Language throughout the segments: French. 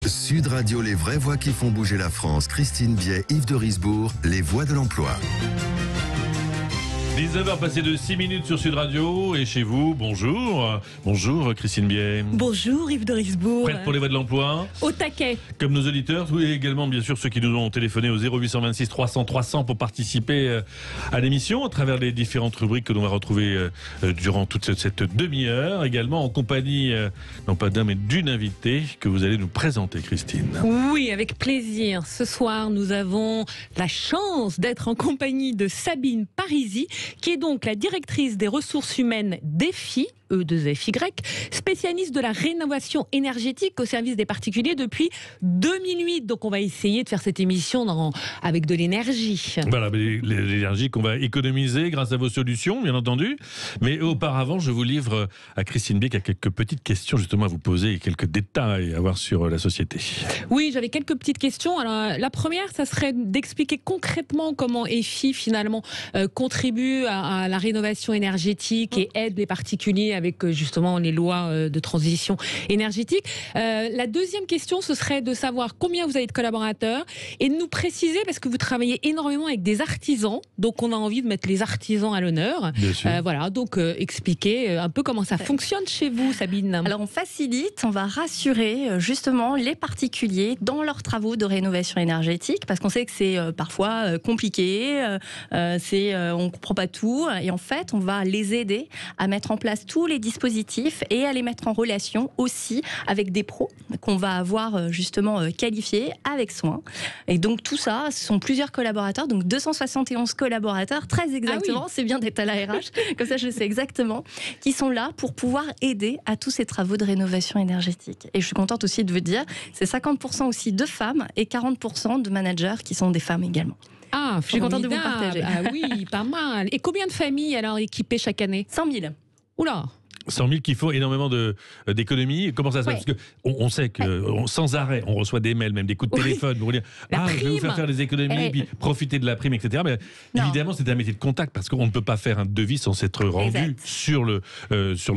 Sud Radio, les vraies voix qui font bouger la France. Christine Biet, Yves de Risbourg, les voix de l'emploi. 19h passées de 6 minutes sur Sud Radio et chez vous, bonjour. Bonjour Christine Biet. Bonjour Yves de Risbourg. Prête pour les voix de l'emploi? Au taquet. Comme nos auditeurs, et également bien sûr ceux qui nous ont téléphoné au 0826 300 300 pour participer à l'émission à travers les différentes rubriques que l'on va retrouver durant toute cette demi-heure. Également en compagnie, non pas d'un mais d'une invitée que vous allez nous présenter, Christine. Oui, avec plaisir. Ce soir, nous avons la chance d'être en compagnie de Sabine Parisi, qui est donc la directrice des ressources humaines d'EFI, E2FY, spécialiste de la rénovation énergétique au service des particuliers depuis 2008. Donc on va essayer de faire cette émission avec de l'énergie. Voilà, l'énergie qu'on va économiser grâce à vos solutions, bien entendu. Mais auparavant, je vous livre à Christine Biet qui a quelques petites questions justement à vous poser et quelques détails à voir sur la société. Oui, j'avais quelques petites questions. Alors, la première, ça serait d'expliquer concrètement comment EFI finalement contribue à la rénovation énergétique et aide les particuliers avec justement les lois de transition énergétique. La deuxième question, ce serait de savoir combien vous avez de collaborateurs et de nous préciser, parce que vous travaillez énormément avec des artisans, donc on a envie de mettre les artisans à l'honneur. Voilà, donc expliquer un peu comment ça fonctionne chez vous, Sabine. Alors on facilite, on va rassurer justement les particuliers dans leurs travaux de rénovation énergétique, parce qu'on sait que c'est parfois compliqué, on comprend pas tout, et en fait on va les aider à mettre en place tous les dispositifs et à les mettre en relation aussi avec des pros qu'on va avoir justement qualifiés avec soin. Et donc tout ça, ce sont plusieurs collaborateurs, donc 271 collaborateurs, très exactement, c'est bien d'être à la RH, comme ça je sais exactement, qui sont là pour pouvoir aider à tous ces travaux de rénovation énergétique. Et je suis contente aussi de vous dire, c'est 50% aussi de femmes et 40% de managers qui sont des femmes également. Ah, je suis contente de vous partager. Ah oui, pas mal. Et combien de familles alors équipées chaque année? 100 000. Oula! 100 000 qui font énormément d'économies. Comment ça se passe? Parce qu'on sait que sans arrêt, on reçoit des mails, même des coups de téléphone pour dire je vais vous faire des économies, et puis profiter de la prime, etc. Mais évidemment, c'est un métier de contact parce qu'on ne peut pas faire un devis sans s'être rendu sur le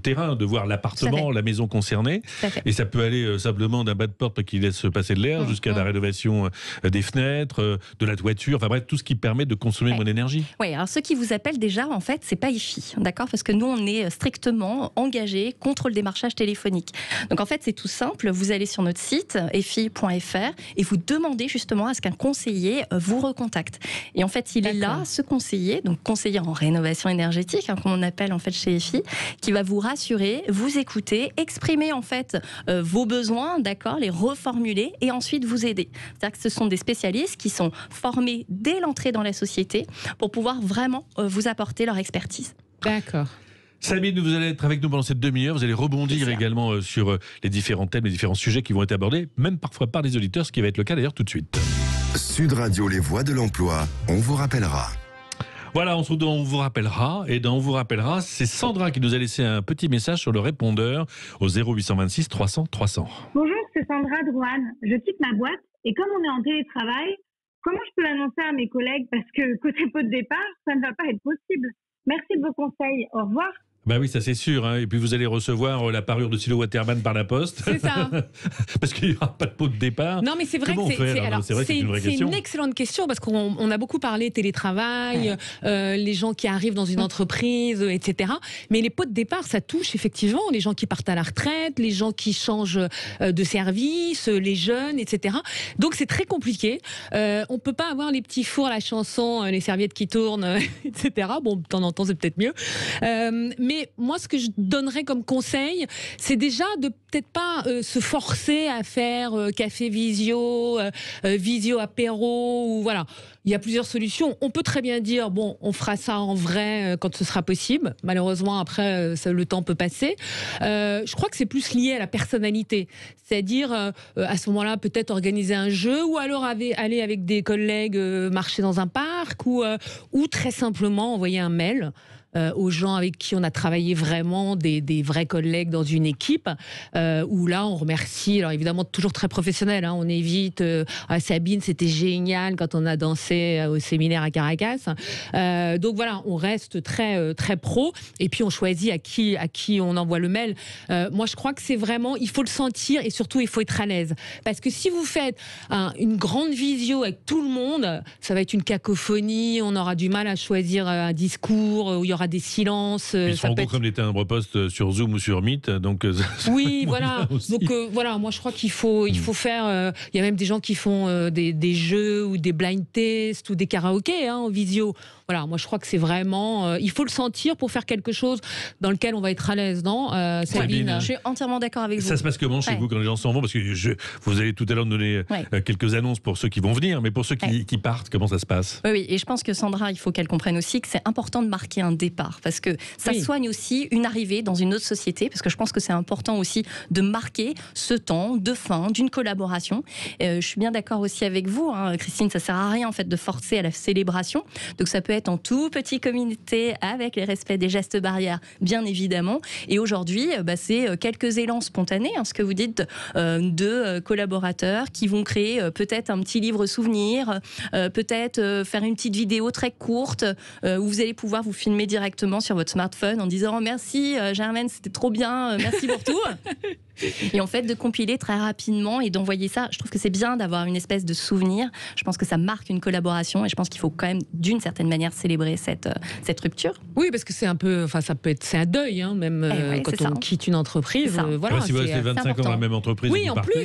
terrain, de voir l'appartement, la maison concernée. Et ça peut aller simplement d'un bas de porte qui laisse passer de l'air jusqu'à la rénovation des fenêtres, de la toiture, enfin bref, tout ce qui permet de consommer mon énergie. Oui, alors ceux qui vous appellent déjà, en fait, c'est pas EFI, d'accord? Parce que nous, on est strictement engagé contre le démarchage téléphonique. Donc en fait, c'est tout simple. Vous allez sur notre site efi.fr et vous demandez justement à ce qu'un conseiller vous recontacte. Et en fait, il est là, ce conseiller, donc conseiller en rénovation énergétique, comme on appelle en fait chez EFI, qui va vous rassurer, vous écouter, exprimer en fait vos besoins, d'accord, les reformuler et ensuite vous aider. C'est-à-dire que ce sont des spécialistes qui sont formés dès l'entrée dans la société pour pouvoir vraiment vous apporter leur expertise. D'accord. Sabine, vous allez être avec nous pendant cette demi-heure. Vous allez rebondir également sur les différents thèmes, les différents sujets qui vont être abordés, même parfois par les auditeurs, ce qui va être le cas d'ailleurs tout de suite. Sud Radio, les voix de l'emploi, on vous rappellera. Voilà, on se retrouve dans On vous rappellera. Et dans On vous rappellera, c'est Sandra qui nous a laissé un petit message sur le répondeur au 0826 300 300. Bonjour, c'est Sandra Drouane. Je quitte ma boîte et comme on est en télétravail, comment je peux l'annoncer à mes collègues? Parce que côté pot de départ, ça ne va pas être possible. Merci de vos conseils. Au revoir. Bah oui, ça c'est sûr. Hein. Et puis vous allez recevoir la parure de Silo Waterman par la poste. C'est ça. Parce qu'il n'y aura pas de pot de départ. Non, mais c'est vrai que c'est une excellente question parce qu'on a beaucoup parlé télétravail, les gens qui arrivent dans une entreprise, etc. Mais les pots de départ, ça touche effectivement les gens qui partent à la retraite, les gens qui changent de service, les jeunes, etc. Donc c'est très compliqué. On peut pas avoir les petits fours à la chanson, les serviettes qui tournent, etc. Bon, de temps en temps, c'est peut-être mieux. Mais moi, ce que je donnerais comme conseil, c'est déjà de peut-être pas se forcer à faire café visio, visio apéro, ou voilà. Il y a plusieurs solutions. On peut très bien dire, bon, on fera ça en vrai quand ce sera possible. Malheureusement, après, le temps peut passer. Je crois que c'est plus lié à la personnalité. C'est-à-dire, à ce moment-là, peut-être organiser un jeu, ou alors aller avec des collègues marcher dans un parc, ou très simplement envoyer un mail. aux gens avec qui on a travaillé vraiment, des vrais collègues dans une équipe, où là, on remercie, alors évidemment, toujours très professionnel, hein, on évite, Sabine, c'était génial quand on a dansé au séminaire à Caracas. Donc voilà, on reste très, très pro, et puis on choisit à qui on envoie le mail. Moi, je crois que c'est vraiment, il faut le sentir, et surtout, il faut être à l'aise. Parce que si vous faites une grande visio avec tout le monde, ça va être une cacophonie, on aura du mal à choisir un discours où il y aura des silences. Ils sont gros comme les timbres-poste sur Zoom ou sur Meet, donc oui, voilà. Donc voilà, moi je crois qu'il faut faire. Il y a même des gens qui font des jeux ou des blind tests ou des karaokés en visio. Voilà, moi je crois que c'est vraiment. Il faut le sentir pour faire quelque chose dans lequel on va être à l'aise, non, Sabine? Je suis entièrement d'accord avec vous. Ça se passe comment chez vous quand les gens s'en vont? Parce que vous allez tout à l'heure nous donner quelques annonces pour ceux qui vont venir, mais pour ceux qui partent, comment ça se passe? Oui, et je pense que Sandra, il faut qu'elle comprenne aussi que c'est important de marquer un départ, parce que ça soigne aussi une arrivée dans une autre société, parce que je pense que c'est important aussi de marquer ce temps de fin d'une collaboration. Je suis bien d'accord aussi avec vous, Christine, ça sert à rien en fait de forcer à la célébration, donc ça peut être en tout petit comité avec les respects des gestes barrières, bien évidemment, et aujourd'hui, c'est quelques élans spontanés, ce que vous dites, de collaborateurs qui vont créer peut-être un petit livre souvenir, peut-être faire une petite vidéo très courte où vous allez pouvoir vous filmer directement sur votre smartphone en disant merci Germaine, c'était trop bien, merci pour tout. Et en fait de compiler très rapidement et d'envoyer ça, je trouve que c'est bien d'avoir une espèce de souvenir. Je pense que ça marque une collaboration et je pense qu'il faut quand même d'une certaine manière célébrer cette rupture. Oui, parce que c'est un peu, c'est un deuil, même quand on quitte une entreprise. Voilà, si vous restez 25 ans dans la même entreprise, oui, en plus,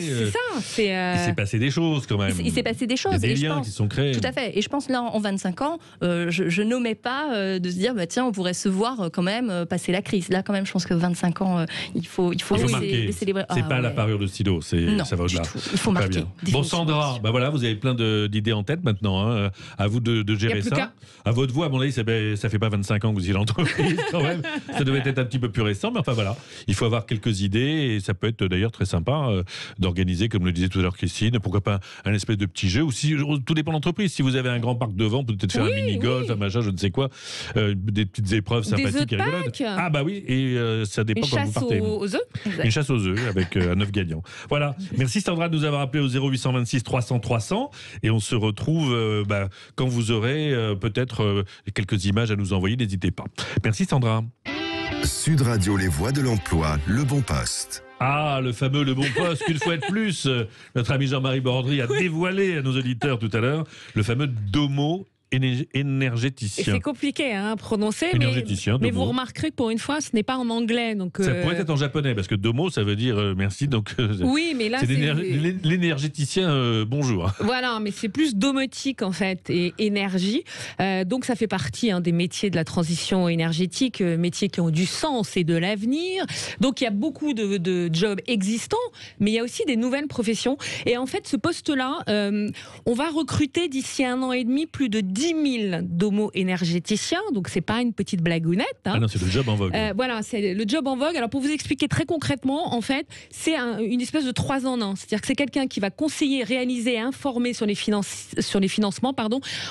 c'est ça. Il s'est passé des choses quand même. Il s'est passé des choses. Il y a des liens qui sont créés. Tout à fait. Et je pense là, en 25 ans, je n'omets pas de se dire, tiens, on pourrait se voir quand même passer la crise. Là, quand même, je pense que 25 ans, il faut marquer. Célébrer. C'est pas la parure de stylo, ça va au-delà. Il faut marquer. Bon, Sandra, voilà, vous avez plein d'idées en tête maintenant. À vous de gérer ça. À votre voix, à mon avis, ça fait pas 25 ans que vous y êtes l'entreprise quand même. Ça devait être un petit peu plus récent, mais enfin voilà. Il faut avoir quelques idées et ça peut être d'ailleurs très sympa d'organiser, comme le disait tout à l'heure Christine, pourquoi pas un espèce de petit jeu. Ou si, tout dépend de l'entreprise. Si vous avez un grand parc devant, peut-être faire un mini-golf, un machin, je ne sais quoi, des petites épreuves sympathiques et rigolotes. Ah bah oui, et ça dépend quand vous partez. Une chasse aux œufs avec un œuf gagnant. Voilà. Merci Sandra de nous avoir appelé au 0826 300 300 et on se retrouve quand vous aurez peut-être quelques images à nous envoyer, n'hésitez pas. Merci Sandra. Sud Radio, les voix de l'emploi, le bon poste. Ah, le fameux Le Bon Poste, une fois de plus, notre ami Jean-Marie Bordry a dévoilé à nos auditeurs tout à l'heure le fameux Domo énergéticien. C'est compliqué à prononcer, mais vous remarquerez que pour une fois, ce n'est pas en anglais. Donc, ça pourrait être en japonais, parce que domo, ça veut dire merci. Donc, oui, mais là, c'est l'énergéticien bonjour. Voilà, mais c'est plus domotique en fait, et énergie. Donc ça fait partie des métiers de la transition énergétique, métiers qui ont du sens et de l'avenir. Donc il y a beaucoup de jobs existants, mais il y a aussi des nouvelles professions. Et en fait, ce poste-là, on va recruter d'ici 1 an et demi plus de 10 000 domo-énergéticiens, donc c'est pas une petite blagounette. Ah non, c'est le job en vogue. Voilà, c'est le job en vogue. Alors pour vous expliquer très concrètement, en fait, c'est une espèce de 3 en 1. C'est-à-dire que c'est quelqu'un qui va conseiller, réaliser, informer sur les financements.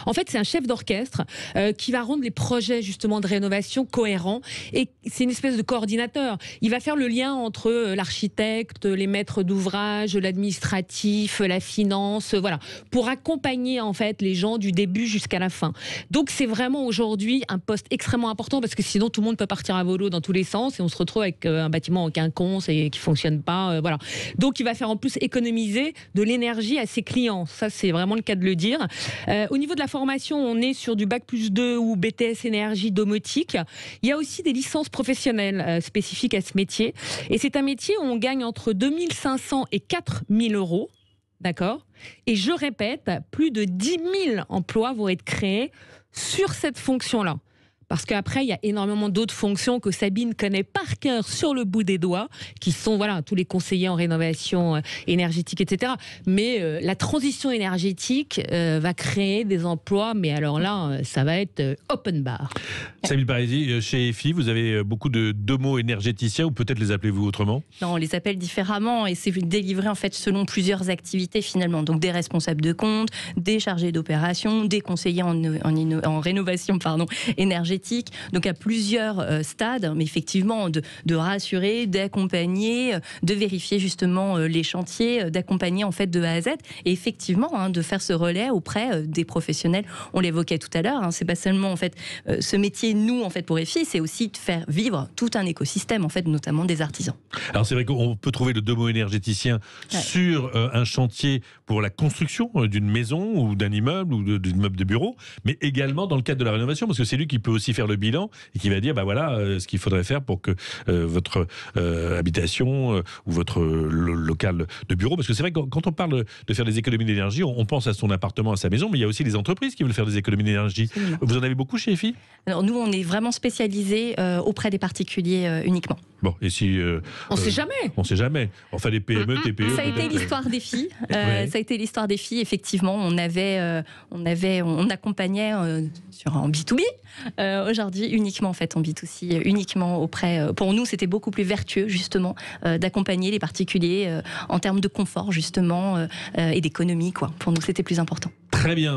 En fait, c'est un chef d'orchestre qui va rendre les projets justement de rénovation cohérents. Et c'est une espèce de coordinateur. Il va faire le lien entre l'architecte, les maîtres d'ouvrage, l'administratif, la finance, voilà, pour accompagner en fait les gens du début jusqu'à la fin. Donc c'est vraiment aujourd'hui un poste extrêmement important parce que sinon tout le monde peut partir à volo dans tous les sens et on se retrouve avec un bâtiment en quinconce et qui fonctionne pas. Voilà. Donc il va faire en plus économiser de l'énergie à ses clients. Ça c'est vraiment le cas de le dire. Au niveau de la formation, on est sur du Bac+2 ou BTS énergie domotique. Il y a aussi des licences professionnelles spécifiques à ce métier. Et c'est un métier où on gagne entre 2 500 et 4 000 euros. D'accord ? Et je répète, plus de 10 000 emplois vont être créés sur cette fonction-là. Parce qu'après, il y a énormément d'autres fonctions que Sabine connaît par cœur sur le bout des doigts, qui sont tous les conseillers en rénovation énergétique, etc. Mais la transition énergétique va créer des emplois, mais alors là, ça va être open bar. Sabine Parisi, chez EFI, vous avez beaucoup de domo-énergéticiens, ou peut-être les appelez-vous autrement ? Non, on les appelle différemment et c'est délivré en fait selon plusieurs activités finalement. Donc des responsables de compte, des chargés d'opération, des conseillers en rénovation énergétique, énergétique, donc à plusieurs stades, mais effectivement de rassurer, d'accompagner, de vérifier justement les chantiers, d'accompagner en fait de A à Z, et effectivement de faire ce relais auprès des professionnels. On l'évoquait tout à l'heure, c'est pas seulement en fait ce métier nous en fait pour EFI, c'est aussi de faire vivre tout un écosystème en fait, notamment des artisans. Alors c'est vrai qu'on peut trouver le domo-énergéticien sur un chantier pour la construction d'une maison ou d'un immeuble ou d'un immeuble de bureau, mais également dans le cadre de la rénovation, parce que c'est lui qui peut aussi faire le bilan et qui va dire bah voilà ce qu'il faudrait faire pour que votre habitation ou votre local de bureau, parce que c'est vrai que quand on parle de faire des économies d'énergie, on pense à son appartement, à sa maison, mais il y a aussi les entreprises qui veulent faire des économies d'énergie. Absolument. Vous en avez beaucoup chez EFI? Alors nous, on est vraiment spécialisés auprès des particuliers uniquement. Bon, et si on sait jamais. On sait jamais. Enfin, les PME, TPE. Ça a été l'histoire des filles. Ça a été l'histoire des filles. Effectivement, on accompagnait en B2B. Aujourd'hui, uniquement en fait en B2C, uniquement auprès. Pour nous, c'était beaucoup plus vertueux justement d'accompagner les particuliers en termes de confort justement et d'économie quoi. Pour nous, c'était plus important. Très bien.